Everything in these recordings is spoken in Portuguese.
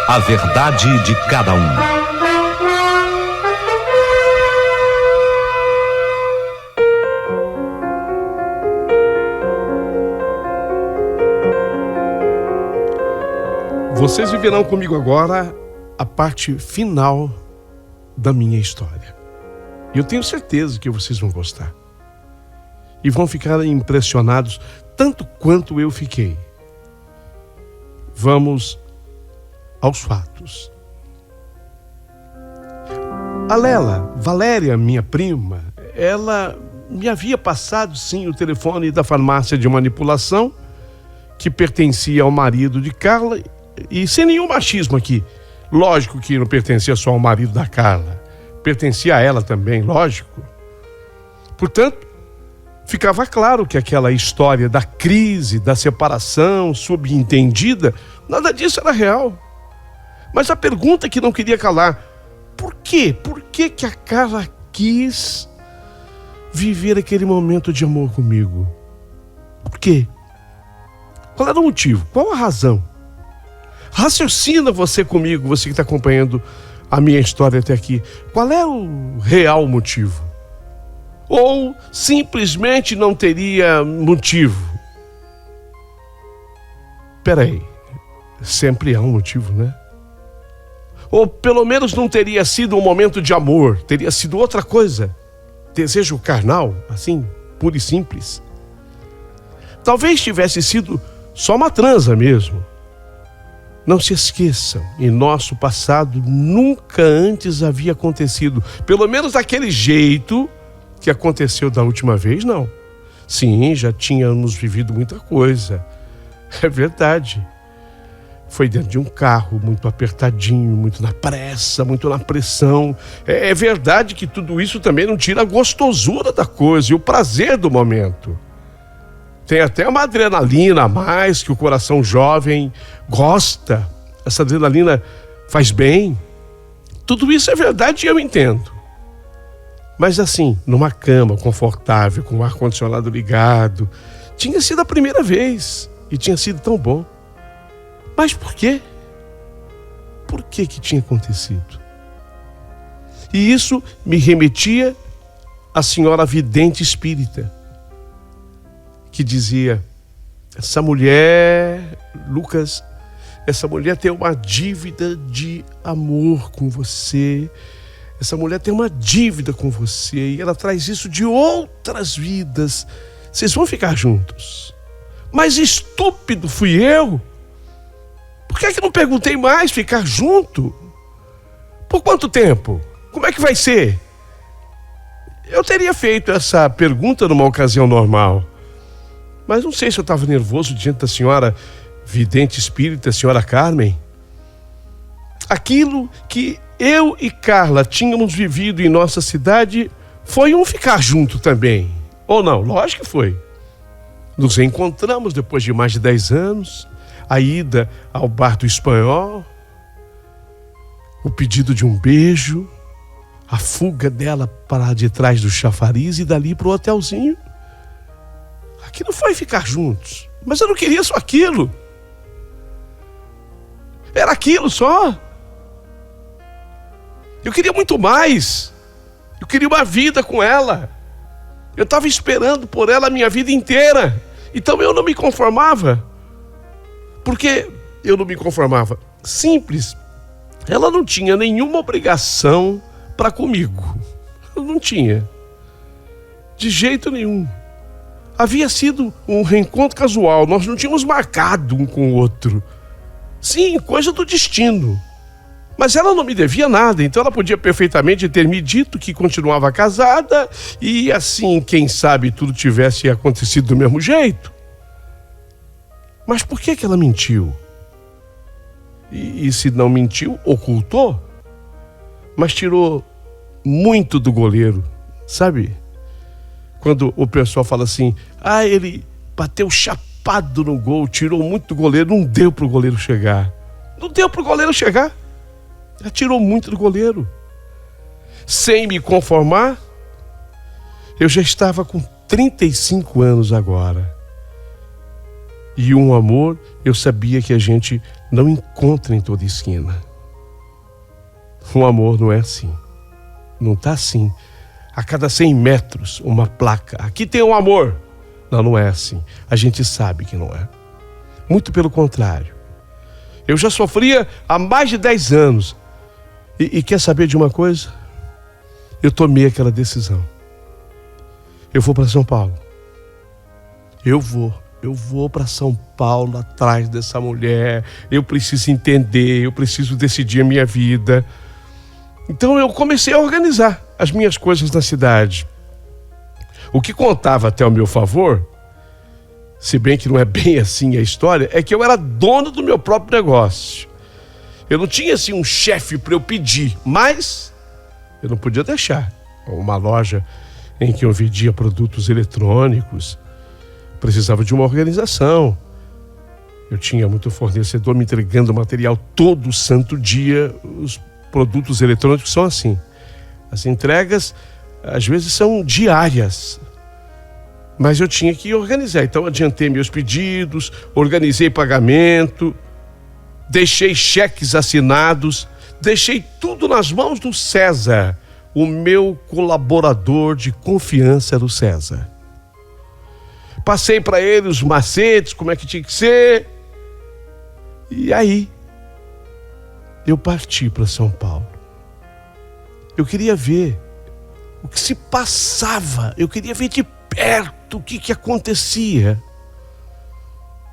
A verdade de cada um. Vocês viverão comigo agora a parte final da minha história. E eu tenho certeza que vocês vão gostar. E vão ficar impressionados tanto quanto eu fiquei. Vamos aos fatos. A Lela, Valéria, minha prima, ela me havia passado, sim, o telefone da farmácia de manipulação que pertencia ao marido de Carla, e sem nenhum machismo aqui. Lógico que não pertencia só ao marido da Carla, pertencia a ela também, lógico. Portanto, ficava claro que aquela história da crise, da separação subentendida, nada disso era real. Mas a pergunta que não queria calar: por quê? Por que que a Carla quis viver aquele momento de amor comigo? Por quê? Qual era o motivo? Qual a razão? Raciocina você comigo, você que está acompanhando a minha história até aqui. Qual é o real motivo? Ou simplesmente não teria motivo? Peraí, sempre há um motivo, né? Ou pelo menos não teria sido um momento de amor, teria sido outra coisa. Desejo carnal, assim, puro e simples. Talvez tivesse sido só uma transa mesmo. Não se esqueçam, em nosso passado nunca antes havia acontecido, pelo menos daquele jeito que aconteceu da última vez, não. Sim, já tínhamos vivido muita coisa. É verdade. Foi dentro de um carro, muito apertadinho, muito na pressa, muito na pressão. É verdade que tudo isso também não tira a gostosura da coisa e o prazer do momento. Tem até uma adrenalina a mais que o coração jovem gosta. Essa adrenalina faz bem. Tudo isso é verdade e eu entendo. Mas assim, numa cama confortável, com o ar-condicionado ligado, tinha sido a primeira vez e tinha sido tão bom. Mas por quê? Por que que tinha acontecido? E isso me remetia à senhora vidente espírita, que dizia: essa mulher, Lucas, essa mulher tem uma dívida de amor com você. Essa mulher tem uma dívida com você e ela traz isso de outras vidas. Vocês vão ficar juntos. Mas estúpido fui eu. Por que não perguntei mais? Ficar junto? Por quanto tempo? Como é que vai ser? Eu teria feito essa pergunta numa ocasião normal. Mas não sei se eu estava nervoso diante da senhora vidente espírita, a senhora Carmen. Aquilo que eu e Carla tínhamos vivido em nossa cidade foi um ficar junto também. Ou não? Lógico que foi. Nos reencontramos depois de mais de 10 anos. A ida ao bar do Espanhol. O pedido de um beijo. A fuga dela para de trás do chafariz e dali para o hotelzinho. Aquilo foi ficar juntos. Mas eu não queria só aquilo. Era aquilo só. Eu queria muito mais. Eu queria uma vida com ela. Eu estava esperando por ela a minha vida inteira. Então eu não me conformava. Por que eu não me conformava? Simples. Ela não tinha nenhuma obrigação para comigo. Eu não tinha. De jeito nenhum. Havia sido um reencontro casual. Nós não tínhamos marcado um com o outro. Sim, coisa do destino. Mas ela não me devia nada, então ela podia perfeitamente ter me dito que continuava casada e assim, quem sabe, tudo tivesse acontecido do mesmo jeito. Mas por que ela mentiu? E se não mentiu, ocultou? Mas tirou muito do goleiro, sabe? Quando o pessoal fala assim, ele bateu chapado no gol, tirou muito do goleiro, não deu pro goleiro chegar. Não deu pro goleiro chegar. Ela tirou muito do goleiro. Sem me conformar, eu já estava com 35 anos agora. E um amor, eu sabia que a gente não encontra em toda esquina. Um amor não é assim. Não está assim. A cada 100 metros, uma placa. Aqui tem um amor. Não, não é assim. A gente sabe que não é. Muito pelo contrário. Eu já sofria há mais de 10 anos. E quer saber de uma coisa? Eu tomei aquela decisão. Eu vou para São Paulo. Eu vou para São Paulo atrás dessa mulher. Eu preciso entender, eu preciso decidir a minha vida. Então eu comecei a organizar as minhas coisas na cidade. O que contava até ao meu favor, se bem que não é bem assim a história, é que eu era dono do meu próprio negócio. Eu não tinha assim um chefe para eu pedir, mas eu não podia deixar uma loja em que eu vendia produtos eletrônicos. Precisava de uma organização. Eu tinha muito fornecedor me entregando material todo santo dia. Os produtos eletrônicos são assim. As entregas, às vezes, são diárias. Mas eu tinha que organizar. Então, adiantei meus pedidos, organizei pagamento, deixei cheques assinados, deixei tudo nas mãos do César. O meu colaborador de confiança era o César. Passei para ele os macetes, como é que tinha que ser. E aí, eu parti para São Paulo. Eu queria ver o que se passava. Eu queria ver de perto o que acontecia.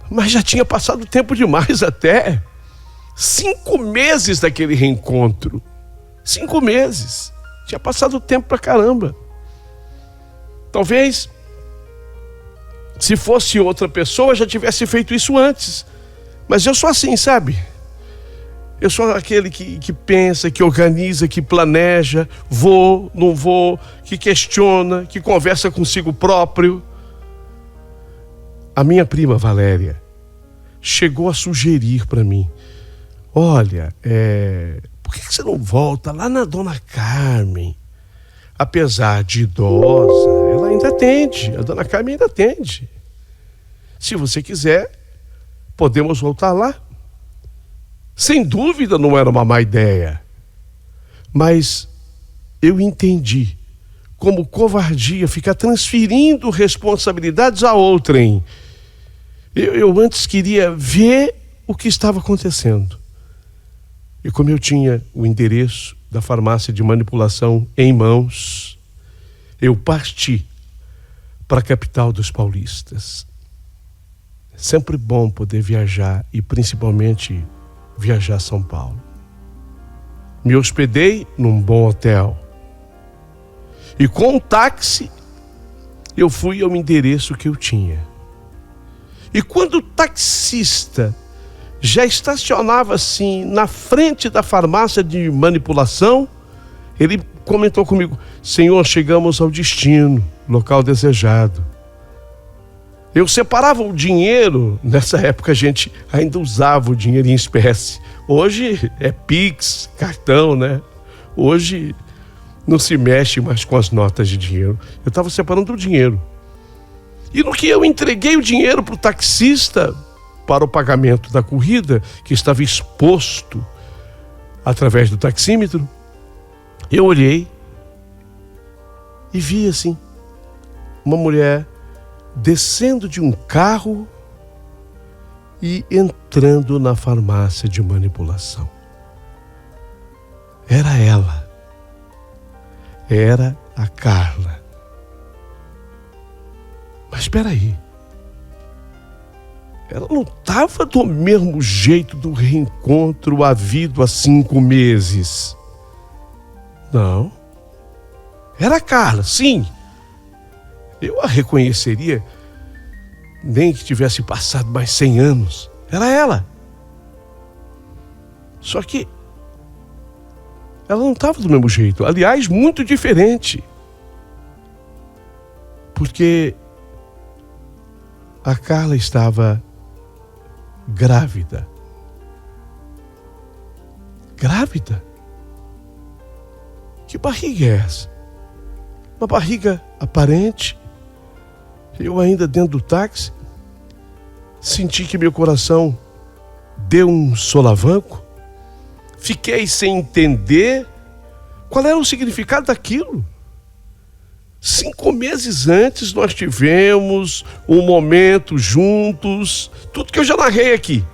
Mas já tinha passado tempo demais até. 5 meses daquele reencontro. 5 meses. Tinha passado tempo pra caramba. Talvez, se fosse outra pessoa, já tivesse feito isso antes. Mas eu sou assim, sabe? Eu sou aquele que pensa, que organiza, que planeja, vou, não vou, que questiona, que conversa consigo próprio. A minha prima Valéria chegou a sugerir para mim: olha, por que você não volta lá na Dona Carmen? Apesar de idosa, ela ainda atende, a Dona Carmen ainda atende. Se você quiser, podemos voltar lá. Sem dúvida não era uma má ideia, mas eu entendi como covardia ficar transferindo responsabilidades a outrem. Eu antes queria ver o que estava acontecendo. E como eu tinha o endereço da farmácia de manipulação em mãos, eu parti para a capital dos paulistas. Sempre bom poder viajar e principalmente viajar a São Paulo. Me hospedei num bom hotel. E com um táxi, eu fui ao endereço que eu tinha. E quando o taxista já estacionava assim, na frente da farmácia de manipulação, ele comentou comigo: Senhor, chegamos ao destino, local desejado. Eu separava o dinheiro, nessa época a gente ainda usava o dinheiro em espécie. Hoje é Pix, cartão, né? Hoje não se mexe mais com as notas de dinheiro. Eu estava separando o dinheiro. E no que eu entreguei o dinheiro para o taxista, para o pagamento da corrida, que estava exposto através do taxímetro, eu olhei e vi assim, uma mulher descendo de um carro e entrando na farmácia de manipulação. Era ela. Era a Carla. Mas espera aí. Ela não estava do mesmo jeito do reencontro havido há 5 meses. Não. Era a Carla, sim. Eu a reconheceria, nem que tivesse passado mais 100 anos. Era ela. Só que ela não estava do mesmo jeito. Aliás, muito diferente. Porque a Carla estava grávida. Grávida? Que barriga é essa? Uma barriga aparente. Eu ainda dentro do táxi, Senti que meu coração deu um solavanco. Fiquei sem entender qual era o significado daquilo. 5 meses antes nós tivemos um momento juntos, tudo que eu já narrei aqui.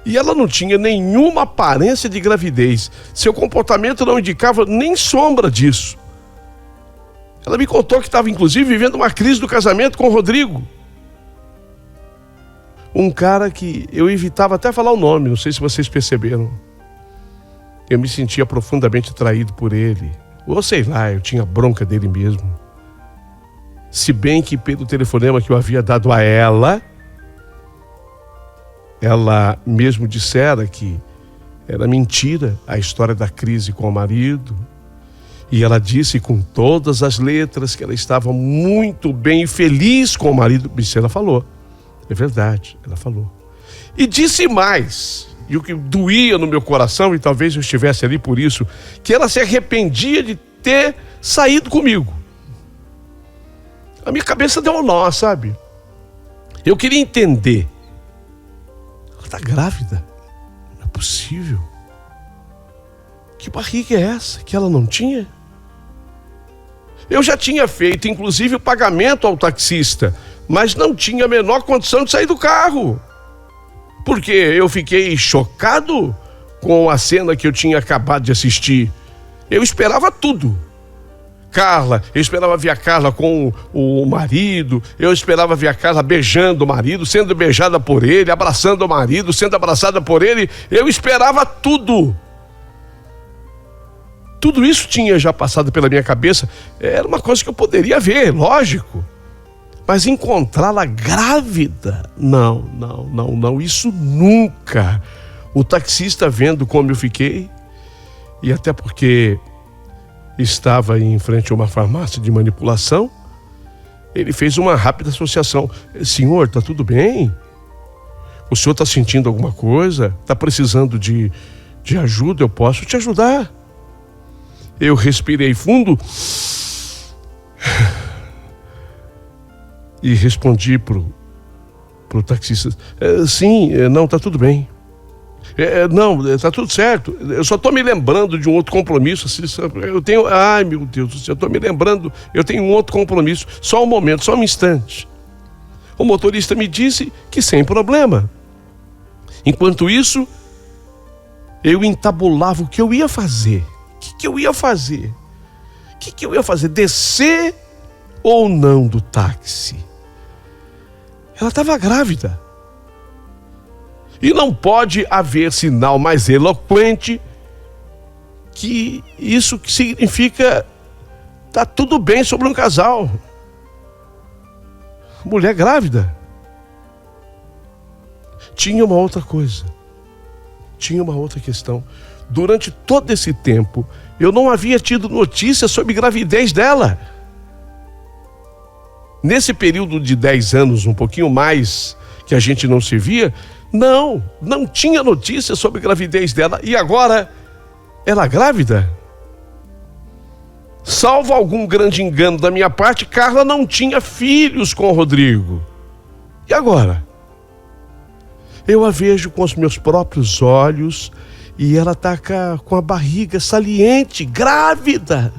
E ela não tinha nenhuma aparência de gravidez. Seu comportamento não indicava nem sombra disso. Ela me contou que estava, inclusive, vivendo uma crise do casamento com o Rodrigo. Um cara que eu evitava até falar o nome, não sei se vocês perceberam. Eu me sentia profundamente traído por ele. Ou sei lá, eu tinha bronca dele mesmo. Se bem que pelo telefonema que eu havia dado a ela mesmo dissera que era mentira a história da crise com o marido. E ela disse com todas as letras que ela estava muito bem e feliz com o marido. Isso ela falou. É verdade, ela falou. E disse mais, e o que doía no meu coração, e talvez eu estivesse ali por isso, que ela se arrependia de ter saído comigo. A minha cabeça deu um nó, sabe? Eu queria entender. Ela está grávida? Não é possível. Que barriga é essa que ela não tinha? Eu já tinha feito, inclusive, o pagamento ao taxista, mas não tinha a menor condição de sair do carro. Porque eu fiquei chocado com a cena que eu tinha acabado de assistir. Eu esperava tudo. Eu esperava ver a Carla com o marido, eu esperava ver a Carla beijando o marido, sendo beijada por ele, abraçando o marido, sendo abraçada por ele. Eu esperava tudo. Tudo isso tinha já passado pela minha cabeça. Era uma coisa que eu poderia ver, lógico. Mas encontrá-la grávida? Não, isso nunca. O taxista, vendo como eu fiquei, e até porque estava em frente a uma farmácia de manipulação, ele fez uma rápida associação. Senhor, está tudo bem? O senhor está sentindo alguma coisa? Está precisando de ajuda? Eu posso te ajudar. Eu respirei fundo e respondi pro taxista: sim, não, tá tudo bem. Não, tá tudo certo. Eu só tô me lembrando de um outro compromisso. Eu tenho, ai meu Deus do céu, eu tô me lembrando, eu tenho um outro compromisso. Só um momento, só um instante. O motorista me disse que sem problema. Enquanto isso, eu entabulava o que eu ia fazer. O que eu ia fazer? O que eu ia fazer? Descer ou não do táxi? Ela estava grávida. E não pode haver sinal mais eloquente que isso que significa tá tudo bem sobre um casal. Mulher grávida. Tinha uma outra coisa. Tinha uma outra questão. Durante todo esse tempo, eu não havia tido notícia sobre gravidez dela. Nesse período de 10 anos, um pouquinho mais, que a gente não se via, não tinha notícia sobre gravidez dela. E agora, ela grávida? Salvo algum grande engano da minha parte, Carla não tinha filhos com o Rodrigo. E agora? Eu a vejo com os meus próprios olhos e ela está com a barriga saliente, grávida.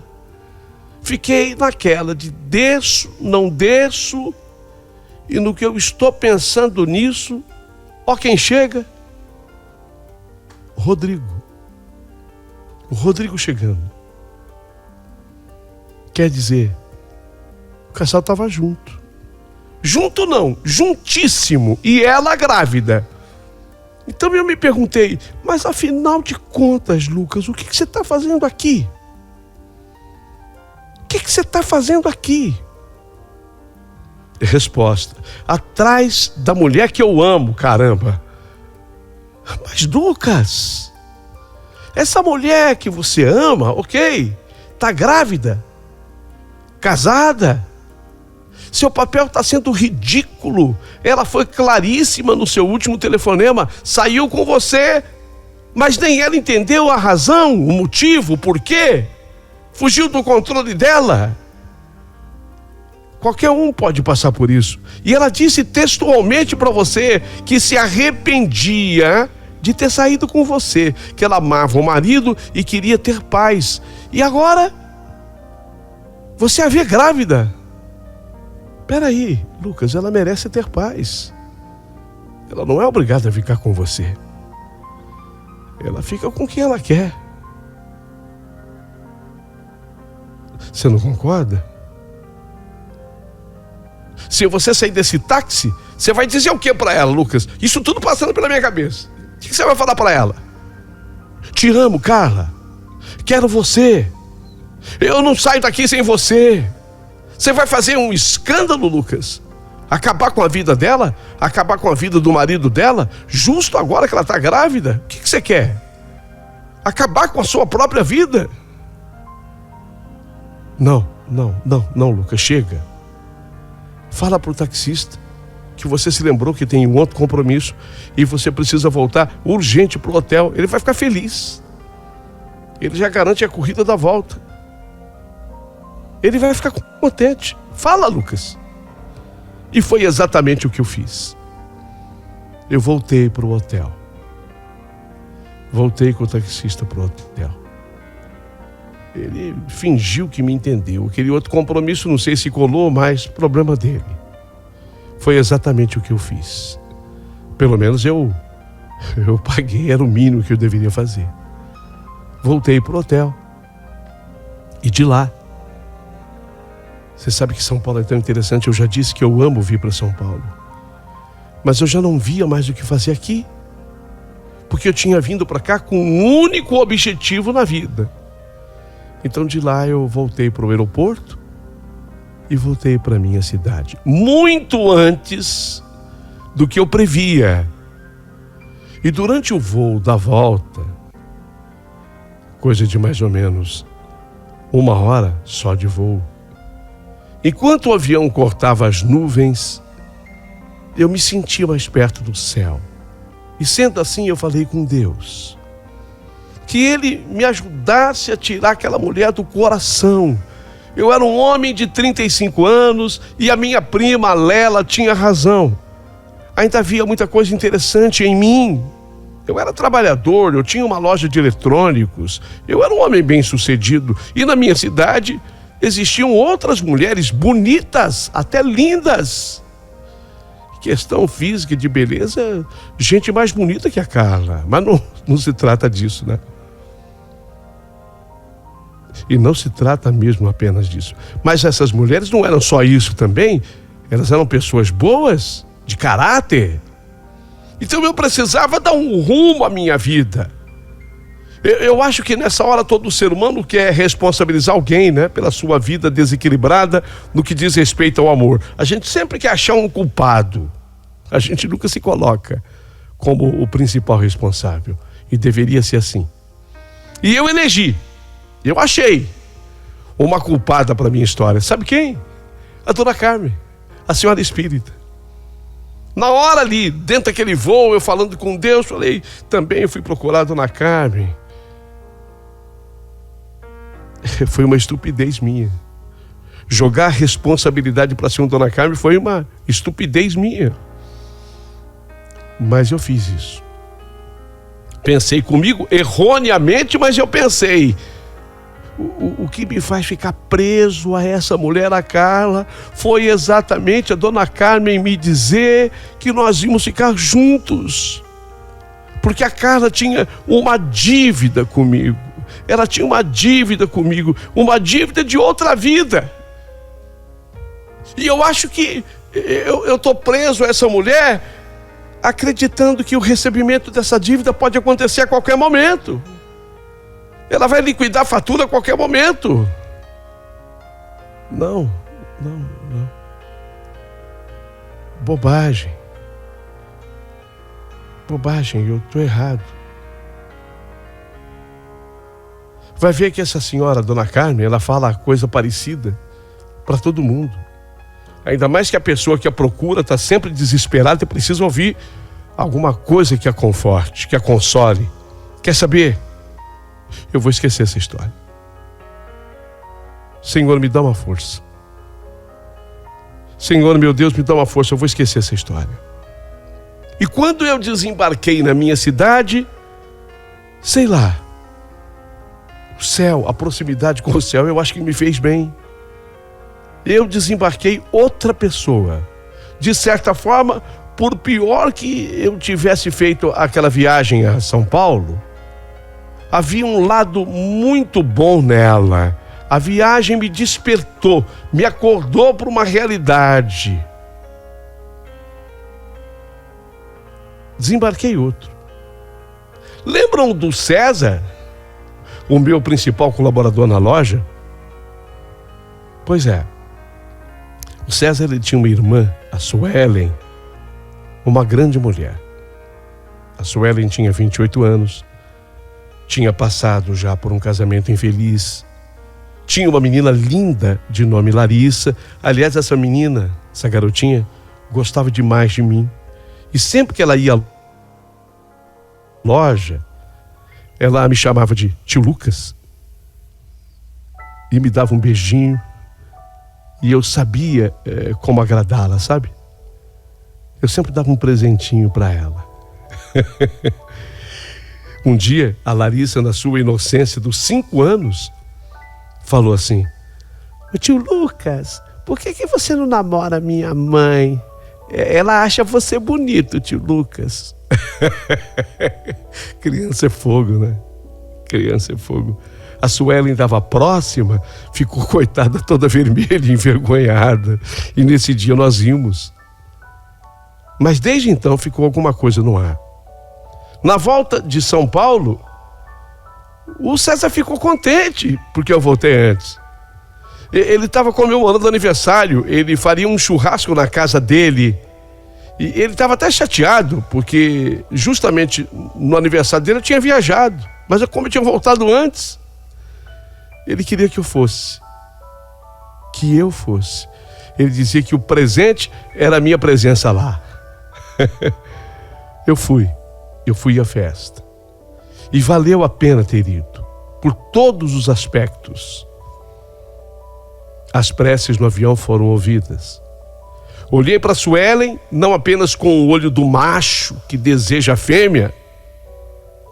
Fiquei naquela de desço, não desço, e no que eu estou pensando nisso, ó quem chega? O Rodrigo chegando. Quer dizer, o casal estava junto. Junto não, juntíssimo, e ela grávida. Então eu me perguntei, mas afinal de contas, Lucas, o que você está fazendo aqui? O que você está fazendo aqui? Resposta: atrás da mulher que eu amo, caramba. Mas Lucas, essa mulher que você ama, ok, está grávida, casada. Seu papel está sendo ridículo. Ela foi claríssima no seu último telefonema. Saiu com você, mas nem ela entendeu a razão, o motivo, o porquê. Fugiu do controle dela. Qualquer um pode passar por isso. E ela disse textualmente para você que se arrependia de ter saído com você, que ela amava o marido e queria ter paz. E agora, você a vê grávida. Peraí, Lucas, ela merece ter paz. Ela não é obrigada a ficar com você. Ela fica com quem ela quer. Você não concorda? Se você sair desse táxi, você vai dizer o que para ela, Lucas? Isso tudo passando pela minha cabeça. O que você vai falar para ela? Te amo, Carla. Quero você. Eu não saio daqui sem você. Você vai fazer um escândalo, Lucas? Acabar com a vida dela? Acabar com a vida do marido dela? Justo agora que ela está grávida? O que você quer? Acabar com a sua própria vida? Não, Lucas, chega. Fala para o taxista que você se lembrou que tem um outro compromisso e você precisa voltar urgente para o hotel. Ele vai ficar feliz. Ele já garante a corrida da volta. Ele vai ficar contente. Fala, Lucas. E foi exatamente o que eu fiz. Eu voltei para o hotel. Voltei com o taxista para o hotel. Ele fingiu que me entendeu. Aquele outro compromisso, não sei se colou, mas problema dele. Foi exatamente o que eu fiz. Pelo menos eu paguei, era o mínimo que eu deveria fazer. Voltei para o hotel. E de lá, você sabe que São Paulo é tão interessante. Eu já disse que eu amo vir para São Paulo. Mas eu já não via mais o que fazer aqui. Porque eu tinha vindo para cá com um único objetivo na vida. Então de lá eu voltei para o aeroporto e voltei para a minha cidade. Muito antes do que eu previa. E durante o voo da volta, coisa de mais ou menos 1 hora só de voo, enquanto o avião cortava as nuvens, eu me sentia mais perto do céu. E sendo assim, eu falei com Deus que Ele me ajudasse a tirar aquela mulher do coração. Eu era um homem de 35 anos e a minha prima Lela tinha razão. Ainda havia muita coisa interessante em mim. Eu era trabalhador, eu tinha uma loja de eletrônicos, eu era um homem bem-sucedido. E na minha cidade existiam outras mulheres bonitas, até lindas. Questão física, de beleza, gente mais bonita que a Carla. Mas não se trata disso, né? E não se trata mesmo apenas disso. Mas essas mulheres não eram só isso também. Elas eram pessoas boas, de caráter. Então eu precisava dar um rumo à minha vida. Eu acho que nessa hora todo ser humano quer responsabilizar alguém, né, pela sua vida desequilibrada no que diz respeito ao amor. A gente sempre quer achar um culpado. A gente nunca se coloca como o principal responsável. E deveria ser assim. E eu achei uma culpada para a minha história. Sabe quem? A dona Carmen, a senhora espírita. Na hora ali, dentro daquele voo, eu falando com Deus, falei, também eu fui procurar a dona Carmen. Foi uma estupidez minha. Jogar a responsabilidade para cima da dona Carmen foi uma estupidez minha. Mas eu fiz isso. Pensei comigo erroneamente, mas eu pensei. O que me faz ficar preso a essa mulher, a Carla, foi exatamente a dona Carmen me dizer que nós íamos ficar juntos. Porque a Carla tinha uma dívida comigo. Ela tinha uma dívida comigo, uma dívida de outra vida. E eu acho que eu estou preso a essa mulher, acreditando que o recebimento dessa dívida pode acontecer a qualquer momento. Ela vai liquidar a fatura a qualquer momento. Não. Bobagem, eu estou errado. Vai ver que essa senhora, dona Carmen, ela fala coisa parecida para todo mundo. Ainda mais que a pessoa que a procura está sempre desesperada e precisa ouvir alguma coisa que a conforte, que a console. Quer saber? Eu vou esquecer essa história. Senhor, me dá uma força. Senhor, meu Deus, me dá uma força, eu vou esquecer essa história. E quando eu desembarquei na minha cidade, sei lá, o céu, a proximidade com o céu, eu acho que me fez bem. Eu desembarquei outra pessoa. De certa forma, por pior que eu tivesse feito aquela viagem a São Paulo, havia um lado muito bom nela. A viagem me despertou, me acordou para uma realidade. Desembarquei outro. Lembram do César, o meu principal colaborador na loja? Pois é. O César, ele tinha uma irmã, a Suelen, uma grande mulher. A Suelen tinha 28 anos, tinha passado já por um casamento infeliz, tinha uma menina linda de nome Larissa. Aliás, essa menina, essa garotinha, gostava demais de mim. E sempre que ela ia à loja, ela me chamava de tio Lucas e me dava um beijinho. E eu sabia como agradá-la, sabe? Eu sempre dava um presentinho para ela. Um dia, a Larissa, na sua inocência dos 5 anos, falou assim: "Ô tio Lucas, por que você não namora minha mãe? Ela acha você bonito, tio Lucas." Criança é fogo, né? Criança é fogo. A Suelen estava próxima, ficou coitada toda vermelha e envergonhada. E nesse dia nós rimos. Mas desde então ficou alguma coisa no ar. Na volta de São Paulo, o César ficou contente porque eu voltei antes. Ele estava comemorando aniversário, ele faria um churrasco na casa dele. E ele estava até chateado, porque justamente no aniversário dele eu tinha viajado. Mas como eu tinha voltado antes, ele queria que eu fosse. Que eu fosse. Ele dizia que o presente era a minha presença lá. Eu fui à festa. E valeu a pena ter ido, por todos os aspectos. As preces no avião foram ouvidas. Olhei para Suelen, não apenas com o olho do macho que deseja a fêmea.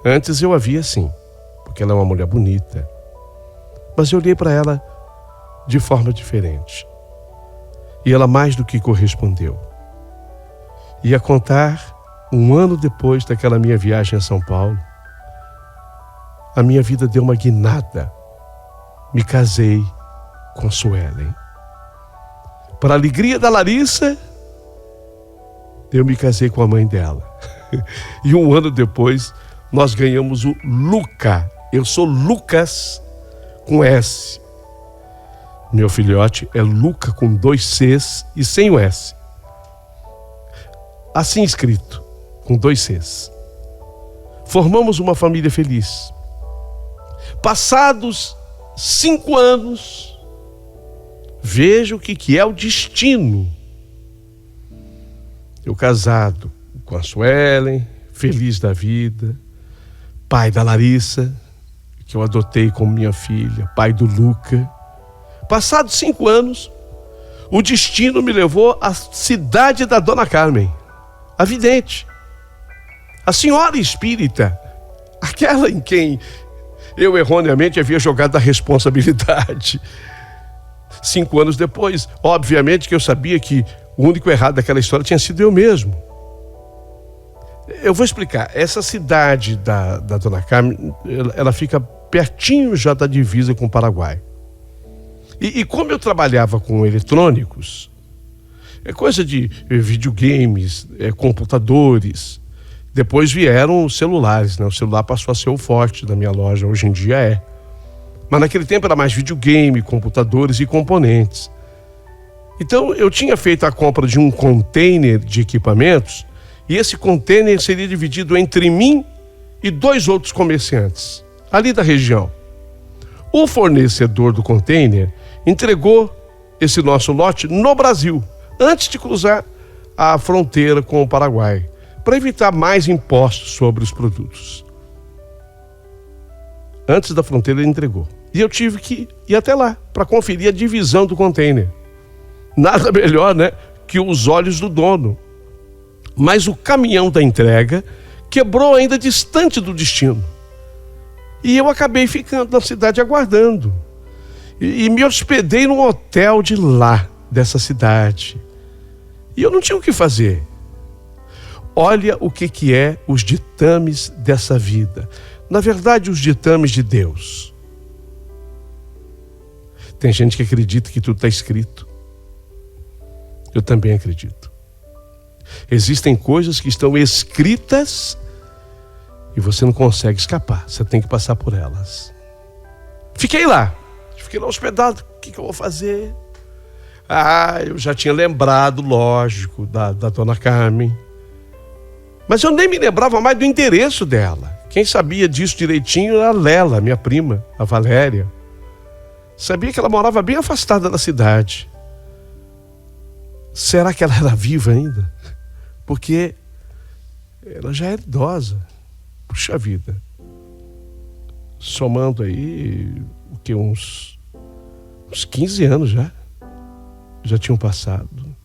Antes eu a via assim, porque ela é uma mulher bonita. Mas eu olhei para ela de forma diferente. E ela mais do que correspondeu. Ia contar 1 ano depois daquela minha viagem a São Paulo. A minha vida deu uma guinada. Me casei com Suelen. Para a alegria da Larissa, eu me casei com a mãe dela. E 1 ano depois, nós ganhamos o Luca. Eu sou Lucas com S. Meu filhote é Luca com 2 Cs e sem o S. Assim escrito, com 2 Cs. Formamos uma família feliz. Passados 5 anos, vejo o que é o destino. Eu casado com a Suelen, feliz da vida, pai da Larissa, que eu adotei como minha filha, pai do Luca. Passados 5 anos, o destino me levou à cidade da Dona Carmen, a vidente, a senhora espírita, aquela em quem eu erroneamente havia jogado a responsabilidade. 5 anos depois, obviamente que eu sabia que o único errado daquela história tinha sido eu mesmo. Eu vou explicar. Essa cidade da Dona Carmen, ela fica pertinho já da divisa com o Paraguai. E como eu trabalhava com eletrônicos, coisa de videogames, computadores, depois vieram os celulares, né? O celular passou a ser o forte da minha loja, hoje em dia é. Mas naquele tempo era mais videogame, computadores e componentes. Então eu tinha feito a compra de um container de equipamentos e esse container seria dividido entre mim e 2 outros comerciantes, ali da região. O fornecedor do container entregou esse nosso lote no Brasil, antes de cruzar a fronteira com o Paraguai, para evitar mais impostos sobre os produtos. Antes da fronteira ele entregou. E eu tive que ir até lá para conferir a divisão do container. Nada melhor, né, que os olhos do dono. Mas o caminhão da entrega quebrou ainda distante do destino. E eu acabei ficando na cidade aguardando. E me hospedei num hotel de lá, dessa cidade. E eu não tinha o que fazer. Olha o que é os ditames dessa vida. Na verdade, os ditames de Deus. Tem gente que acredita que tudo está escrito. Eu também acredito. Existem coisas que estão escritas e você não consegue escapar. Você tem que passar por elas. Fiquei lá hospedado. O que eu vou fazer? Eu já tinha lembrado, lógico, da dona Carmen. Mas eu nem me lembrava mais do endereço dela. Quem sabia disso direitinho era a Lela, minha prima, a Valéria. Sabia que ela morava bem afastada da cidade. Será que ela era viva ainda? Porque ela já era idosa. Puxa vida. Somando aí, uns 15 anos já tinham passado.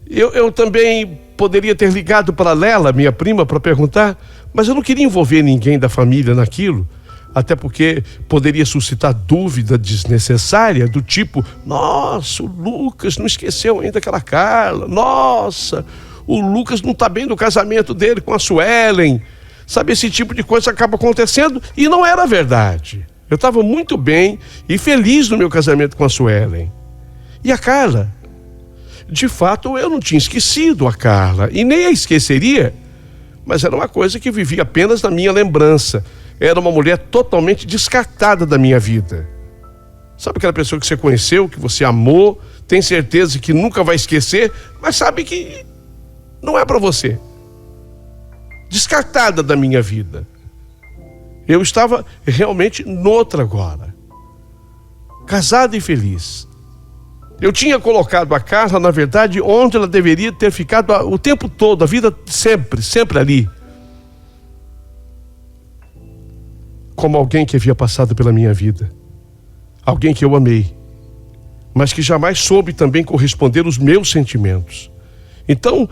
Eu também poderia ter ligado para a Lela, minha prima, para perguntar, mas eu não queria envolver ninguém da família naquilo, até porque poderia suscitar dúvida desnecessária, do tipo, nossa, o Lucas não esqueceu ainda aquela Carla, nossa, o Lucas não está bem no casamento dele com a Suelen. Sabe, esse tipo de coisa acaba acontecendo e não era verdade. Eu estava muito bem e feliz no meu casamento com a Suelen. E a Carla? De fato, eu não tinha esquecido a Carla e nem a esqueceria, mas era uma coisa que vivia apenas na minha lembrança. Era uma mulher totalmente descartada da minha vida. Sabe aquela pessoa que você conheceu, que você amou, tem certeza que nunca vai esquecer, mas sabe que não é para você. Descartada da minha vida. Eu estava realmente noutra agora. Casado e feliz. Eu tinha colocado a Carla, na verdade, onde ela deveria ter ficado o tempo todo, a vida sempre ali. Como alguém que havia passado pela minha vida. Alguém que eu amei. Mas que jamais soube também corresponder aos meus sentimentos. Então,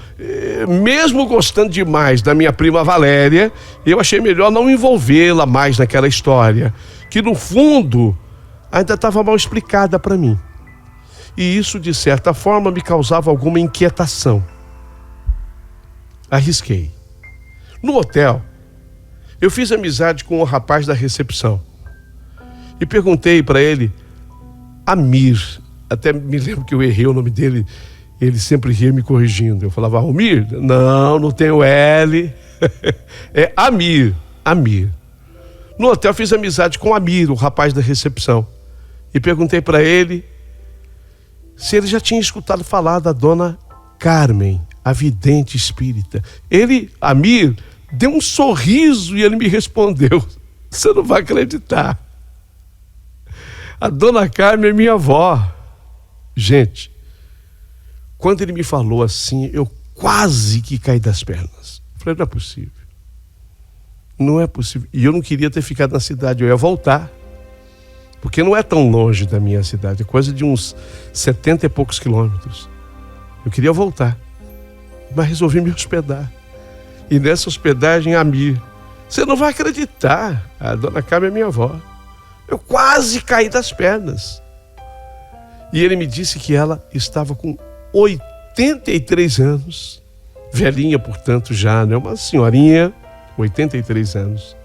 mesmo gostando demais da minha prima Valéria, eu achei melhor não envolvê-la mais naquela história, que no fundo ainda estava mal explicada para mim. E isso, de certa forma, me causava alguma inquietação. Arrisquei. No hotel, eu fiz amizade com o rapaz da recepção e perguntei para ele, Amir, até me lembro que eu errei o nome dele. Ele sempre ria me corrigindo. Eu falava, Almir? Não tem o L. É Amir. No hotel fiz amizade com Amir, o rapaz da recepção. E perguntei para ele se ele já tinha escutado falar da dona Carmen, a vidente espírita. Amir, deu um sorriso e ele me respondeu, você não vai acreditar. A dona Carmen é minha avó. Gente, quando ele me falou assim, eu quase que caí das pernas. Falei, não é possível. Não é possível. E eu não queria ter ficado na cidade, eu ia voltar. Porque não é tão longe da minha cidade, é coisa de uns 70 e poucos quilômetros. Eu queria voltar, mas resolvi me hospedar. E nessa hospedagem, Amir, você não vai acreditar, a dona Carmen é minha avó. Eu quase caí das pernas. E ele me disse que ela estava com 83 anos, velhinha, portanto, já, né? Uma senhorinha, 83 anos.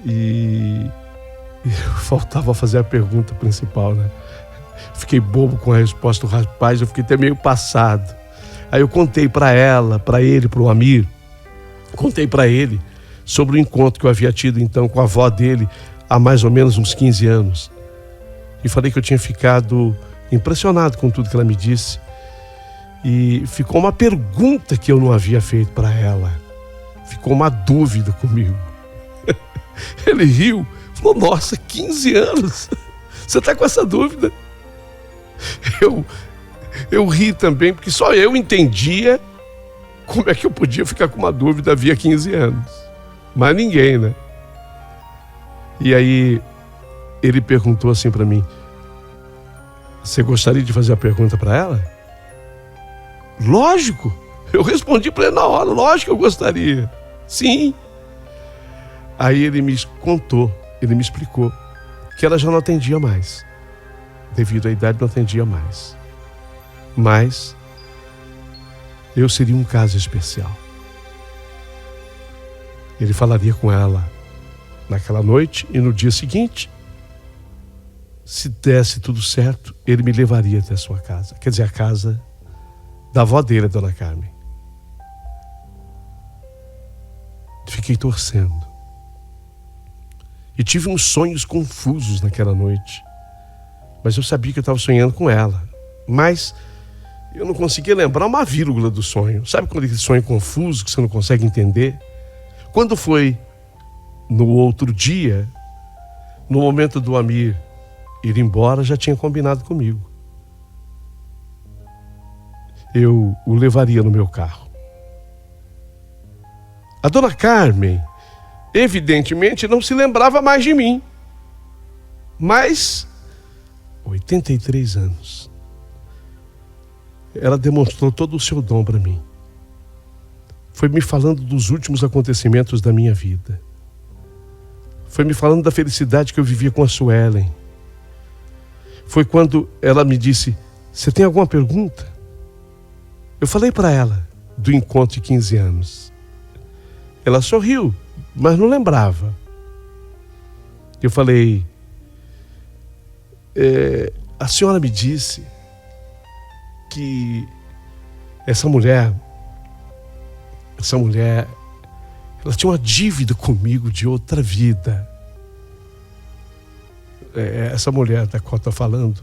E faltava fazer a pergunta principal, né? Fiquei bobo com a resposta do rapaz, eu fiquei até meio passado. Aí eu contei para ela, para ele, para o Amir, contei para ele sobre o encontro que eu havia tido então com a avó dele há mais ou menos uns 15 anos. E falei que eu tinha ficado impressionado com tudo que ela me disse. E ficou uma pergunta que eu não havia feito para ela. Ficou uma dúvida comigo. Ele riu, falou, nossa, 15 anos? Você está com essa dúvida? Eu ri também, porque só eu entendia como é que eu podia ficar com uma dúvida havia 15 anos. Mas ninguém, né? E aí ele perguntou assim para mim, Você gostaria de fazer a pergunta para ela? Lógico! Eu respondi para ele na hora, lógico que eu gostaria. Sim. Aí ele me contou, ele me explicou que ela já não atendia mais. Devido à idade, não atendia mais. Mas eu seria um caso especial. Ele falaria com ela naquela noite e no dia seguinte, se desse tudo certo, ele me levaria até a sua casa. Quer dizer, a casa da avó dele, a dona Carmen. Fiquei torcendo. E tive uns sonhos confusos naquela noite. Mas eu sabia que eu estava sonhando com ela. Mas eu não conseguia lembrar uma vírgula do sonho. Sabe quando aquele sonho confuso que você não consegue entender? Quando foi no outro dia, no momento do Amir ir embora, já tinha combinado comigo. Eu o levaria no meu carro. A dona Carmen, evidentemente, não se lembrava mais de mim. Mas, 83 anos, ela demonstrou todo o seu dom para mim. Foi me falando dos últimos acontecimentos da minha vida. Foi me falando da felicidade que eu vivia com a Suelen. Foi quando ela me disse, você tem alguma pergunta? Eu falei para ela do encontro de 15 anos. Ela sorriu, mas não lembrava. Eu falei, a senhora me disse que essa mulher, ela tinha uma dívida comigo de outra vida. Essa mulher da qual está falando,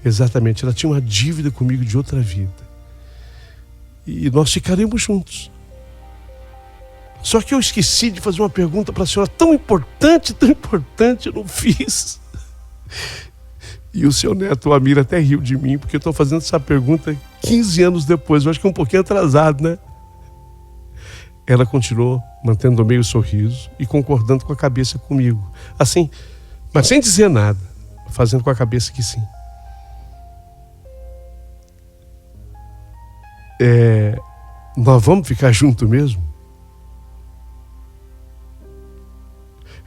exatamente, ela tinha uma dívida comigo de outra vida. E nós ficaremos juntos. Só que eu esqueci de fazer uma pergunta para a senhora tão importante, eu não fiz. E o seu neto, o Amir, até riu de mim, porque eu estou fazendo essa pergunta 15 anos depois. Eu acho que é um pouquinho atrasado, né? Ela continuou mantendo o meio sorriso e concordando com a cabeça comigo. Assim, mas sem dizer nada, fazendo com a cabeça que sim. Nós vamos ficar juntos mesmo?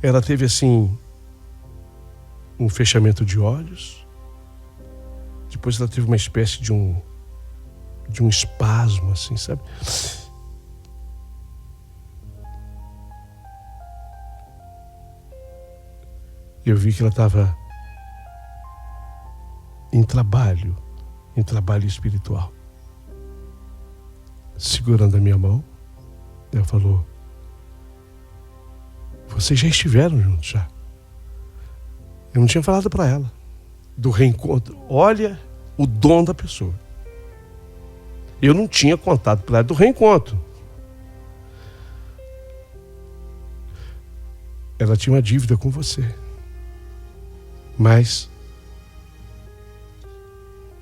Ela teve assim um fechamento de olhos. Depois ela teve uma espécie de um espasmo, assim, sabe? Eu vi que ela estava em trabalho espiritual. Segurando a minha mão, ela falou, vocês já estiveram juntos já. Eu não tinha falado para ela do reencontro. Olha o dom da pessoa. Eu não tinha contado para ela do reencontro. Ela tinha uma dívida com você. Mas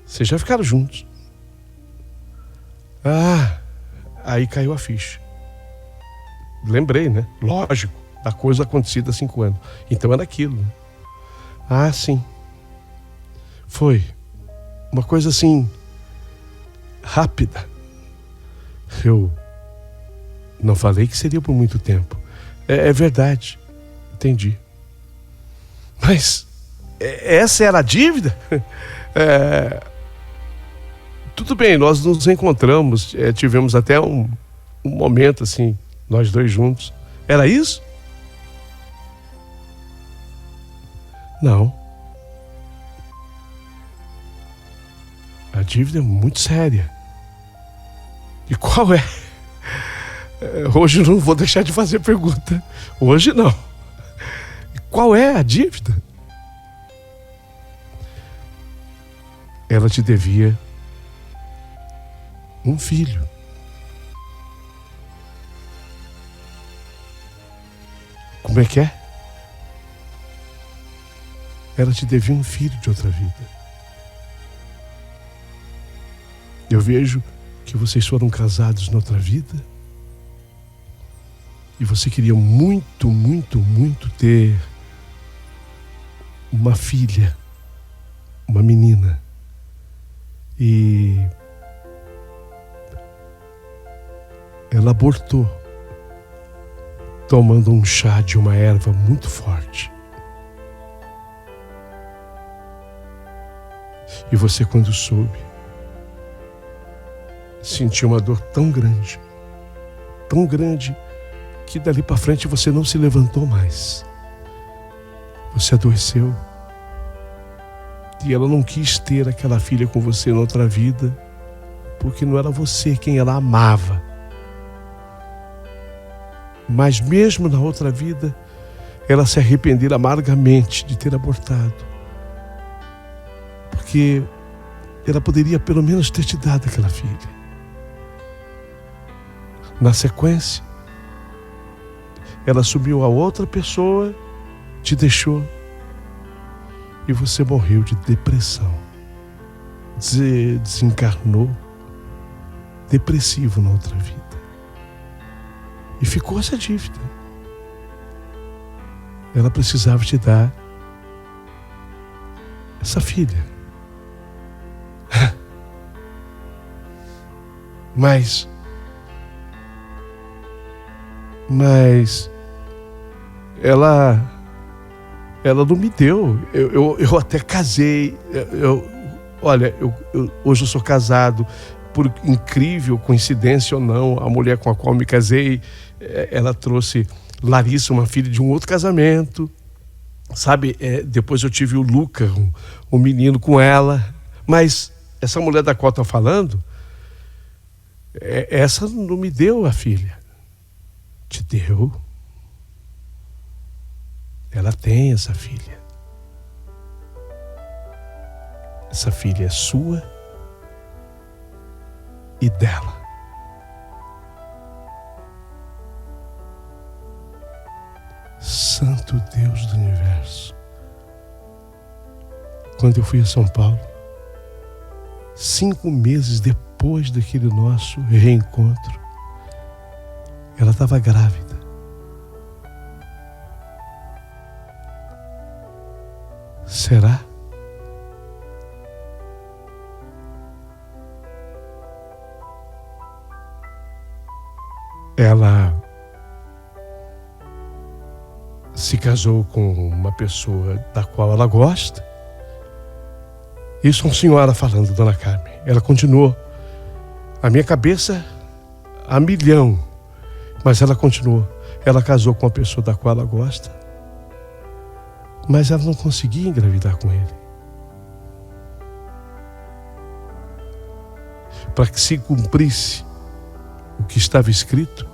vocês já ficaram juntos. Aí caiu a ficha. Lembrei, né? Lógico, da coisa acontecida há 5 anos. Então era aquilo, né? Sim. Foi uma coisa assim, rápida. Eu não falei que seria por muito tempo. É verdade. Entendi. Mas essa era a dívida? Tudo bem, nós nos encontramos, tivemos até um momento assim, nós dois juntos. Era isso? Não. A dívida é muito séria. E qual é? Hoje eu não vou deixar de fazer pergunta. Hoje não. E qual é a dívida? Ela te devia um filho. Como é que é? Ela te devia um filho de outra vida. Eu vejo que vocês foram casados noutra vida e você queria muito, muito, muito ter uma filha uma menina. E ela abortou tomando um chá de uma erva muito forte. E você, quando soube, sentiu uma dor tão grande, que dali para frente você não se levantou mais. Você adoeceu. E ela não quis ter aquela filha com você noutra vida, porque não era você quem ela amava. Mas mesmo na outra vida, ela se arrependeu amargamente de ter abortado. Porque ela poderia pelo menos ter te dado aquela filha. Na sequência, ela assumiu a outra pessoa, te deixou e você morreu de depressão. Desencarnou depressivo na outra vida. E ficou essa dívida. Ela precisava te dar essa filha. Mas ela não me deu. Eu até casei. Hoje eu sou casado. Por incrível coincidência ou não, a mulher com a qual me casei, ela trouxe Larissa, uma filha de um outro casamento. Sabe, depois eu tive o Luca, um menino com ela. Mas essa mulher da qual eu estou falando, essa não me deu a filha. Te deu. Ela tem essa filha. Essa filha é sua e dela. Santo Deus do universo. Quando eu fui a São Paulo, 5 meses depois daquele nosso reencontro, ela estava grávida. Será? Ela se casou com uma pessoa da qual ela gosta. Isso é uma senhora falando, Dona Carmen. Ela continuou. A minha cabeça a milhão. Mas ela continuou. Ela casou com uma pessoa da qual ela gosta. Mas ela não conseguia engravidar com ele. Para que se cumprisse o que estava escrito,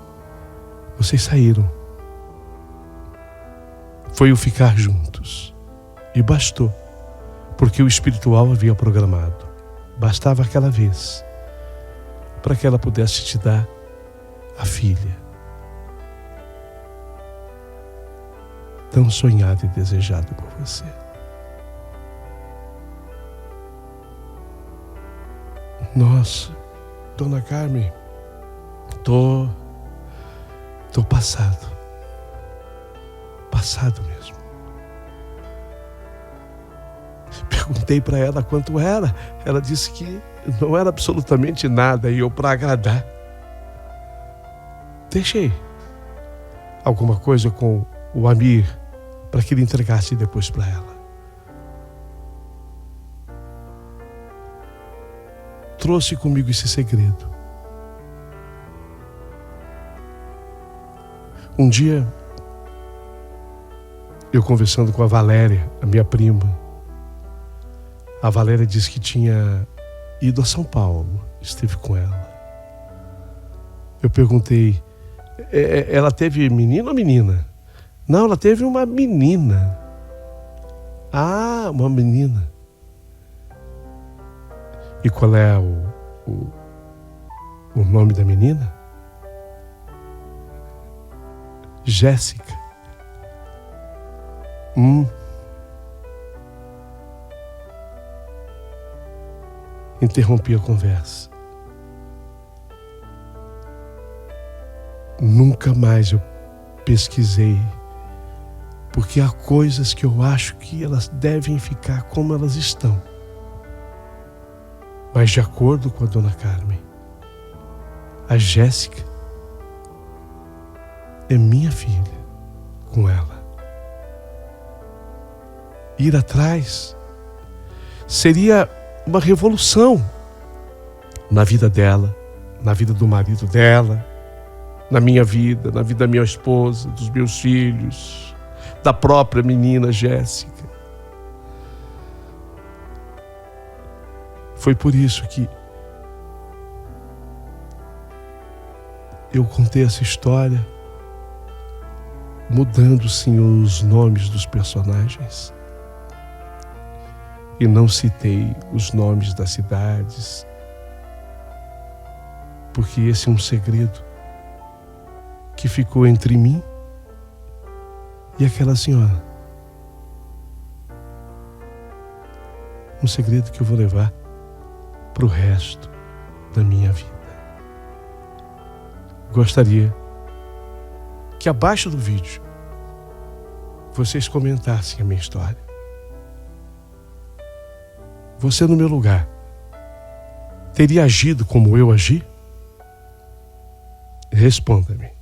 vocês saíram. Foi o ficar juntos. E bastou, porque o espiritual havia programado. Bastava aquela vez, para que ela pudesse te dar a filha. Tão sonhado e desejado por você. Nossa, Dona Carmen, tô passado mesmo. Perguntei para ela quanto era. Ela disse que não era absolutamente nada, e eu, para agradar, deixei alguma coisa com o Amir para que ele entregasse depois para ela. Trouxe comigo esse segredo. Um dia, eu conversando com a Valéria, a minha prima, a Valéria disse que tinha ido a São Paulo, esteve com ela. Eu perguntei, ela teve menino ou menina? Não, ela teve uma menina. Ah, uma menina. E qual é o nome da menina? Jéssica. Interrompi a conversa. Nunca mais eu pesquisei, porque há coisas que eu acho que elas devem ficar como elas estão. Mas de acordo com a dona Carmen, a Jéssica é minha filha com ela. Ir atrás seria uma revolução na vida dela, na vida do marido dela, na minha vida, na vida da minha esposa, dos meus filhos, da própria menina Jéssica. Foi por isso que eu contei essa história, mudando sim os nomes dos personagens. E não citei os nomes das cidades, porque esse é um segredo que ficou entre mim e aquela senhora. Um segredo que eu vou levar para o resto da minha vida. Gostaria que abaixo do vídeo vocês comentassem a minha história. Você, no meu lugar, teria agido como eu agi? Responda-me.